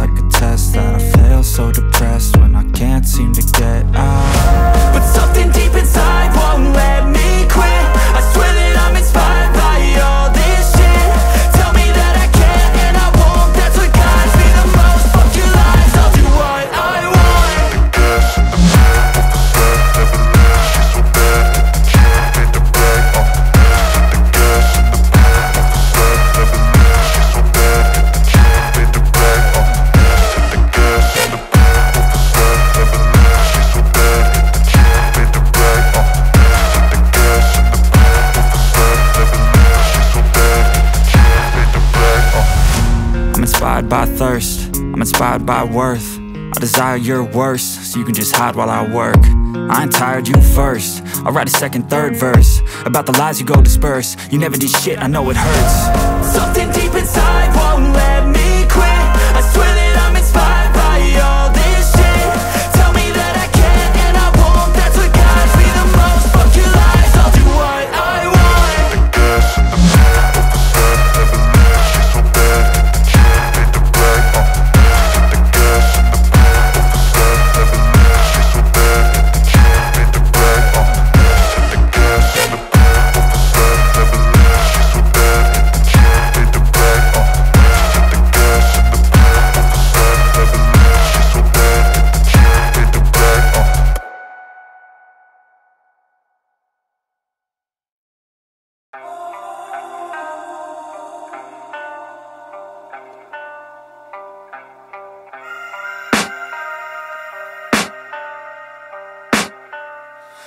like a test that I fail, so depressed when I can't seem to get out. But something deep inside won't let me quit. I swear that I'm inspired by all this shit. Tell me that I can and I won't, that's what guides me the most. Fuck your lies, I'll do what I want. The gas in the back of the set, never leave, she's so bad that the chick made the brag. The gas in the back of the set, never leave, she's so bad that the chick made the brag. The gas in the back of the set, never leave, she's so bad that the chick made the brag. The gas in the back of the set, never leave, she's so bad that the chick made the brag. I'm inspired by thirst, I'm inspired by worth. I desire your worst, so you can just hide while I work. I ain't tired, you first. I'll write a second, third verse about the lies you go disperse. You never did shit, I know it hurts. Something deep inside won't let me quit. I swear that I'm inspired by all this shit. Tell me that I can and I won't, that's what guides me the most. Fuck your lies, I'll do what I want. The gas in the back of the set, never leave, she's so bad that the chick made the brag. The gas in the back of the set, never leave, she's so bad that the chick made the brag. The gas in the back of the set, never leave, she's so bad that the chick made the brag. The gas in the back of the set, never leave, she's so bad that the chick made the brag.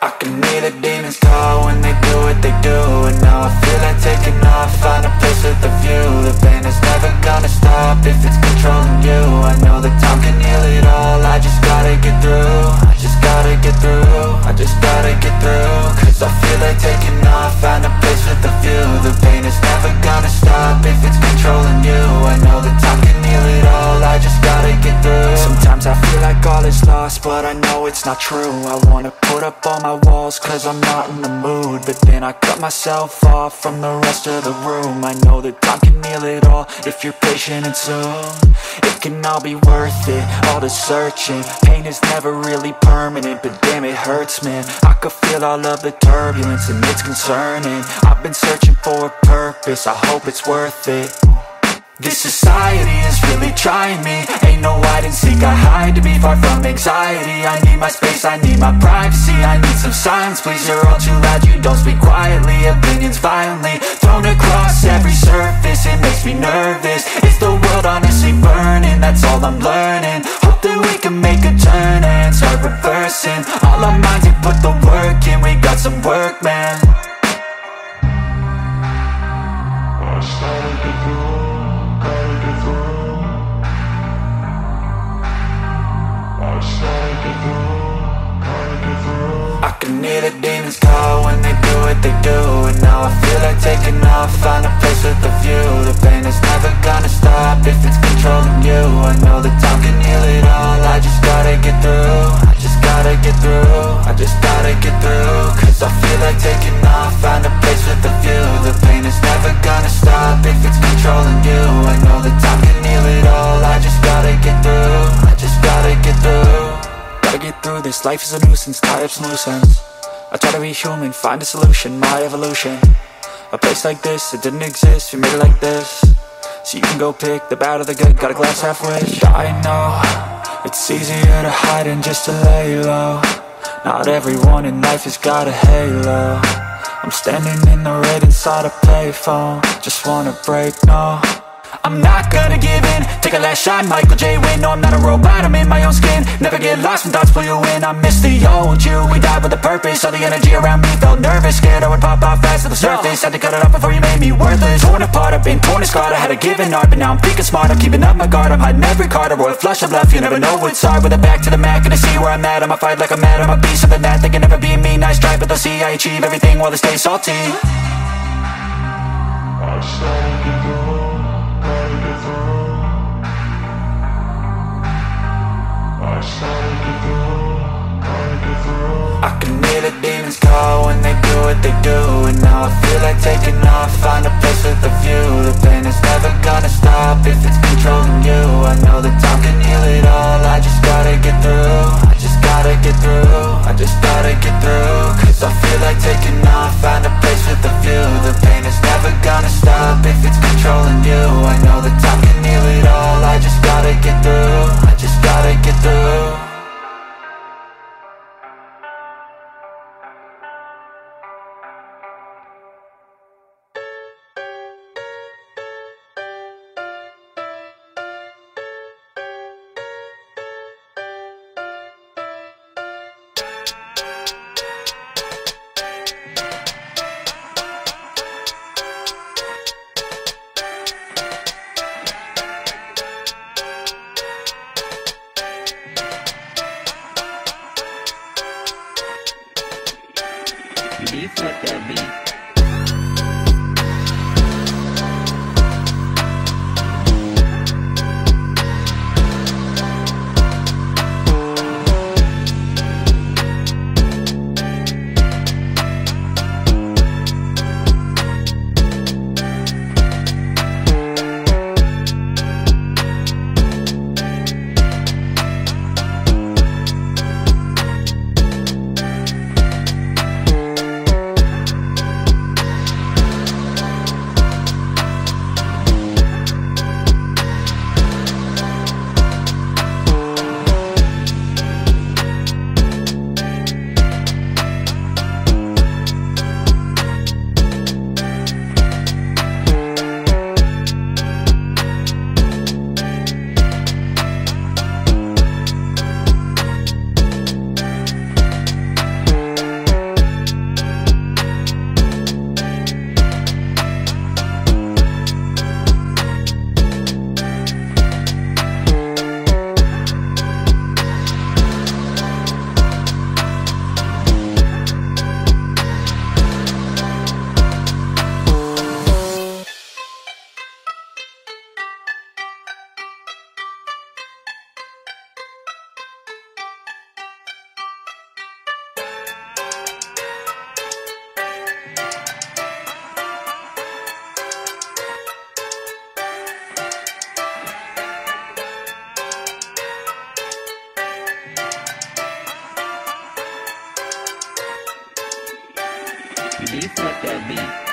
I can hear the demons call when they do what they do. And now I feel like taking off, find a place with a view. The pain is never gonna stop if it's controlling you. I know that time can heal it all, I just gotta get through. I just gotta get through, I just gotta get through. Cause I feel like taking off, find a place with a view. The pain is never gonna stop if it's controlling you. I know that time can heal it all, I just gotta get through. Sometimes I feel like all is lost, but I know it's not true. I wanna put up all my walls cause I'm not in the mood. But then I cut myself off from the rest of the room. I know that time can heal it all if you're patient and soon. It can all be worth it, all the searching. Pain is never really permanent, but damn it hurts, man. I could feel all of the turbulence and it's concerning. I've been searching for a purpose, I hope it's worth it. This society is really trying me. Ain't no hide and seek, I hide to be far from anxiety. I need my space, I need my privacy. I need some silence, please, you're all too loud. You don't speak quietly, opinions violently thrown across every surface. It makes me nervous, is the world honestly burning? That's all I'm learning. Hope that we can make a turn and start reversing all our minds and put the work in. We got some work, man. I started to through, gotta get through. I started to through, gotta get through. I can hear the demons call when they do what they do. And now I feel like taking off, find a place with a view. The pain is never gonna stop if it's controlling you. I know that time can heal it all, I just gotta get through. I just gotta get through, I just gotta get through. Cause I feel like taking off, find a place with a view. The pain is never gonna stop if it's controlling you. I know that time can heal it all, I just gotta get through. I just gotta get through. Gotta get through this, life is a nuisance, tie up some loose ends. I try to be human, find a solution, my evolution. A place like this, it didn't exist, we made it like this. So you can go pick the bad or the good, got a glass half wish. I know, it's easier to hide than just to lay low. Not everyone in life has got a halo. I'm standing in the red inside a payphone, just wanna break, no. I'm not gonna give in, take a last shot, Michael J. Win. No, I'm not a robot, I'm in my own skin. Never get lost when thoughts pull you in. I miss the old you, we died with a purpose. All the energy around me felt nervous, scared I would pop out fast to the surface. Had to cut it off before you made me worthless. Torn apart, I've been torn and scarred. I had a given art, but now I'm thinking smart. I'm keeping up my guard, I'm hiding every card. A royal flush of love, you never know what's hard. With a back to the mat, gonna see where I'm at. I'ma fight like I'm mad, I'm a beast of the net. They can never be me, nice try, but they'll see I achieve everything while they stay salty. I started to through, gotta get through. I started to through, gotta get through. I can hear the demons call when they do what they do. And now I feel like taking off, find a place with a view. The pain is never gonna stop if it's controlling you. I know that time can beats like that beat. Beats like that beat.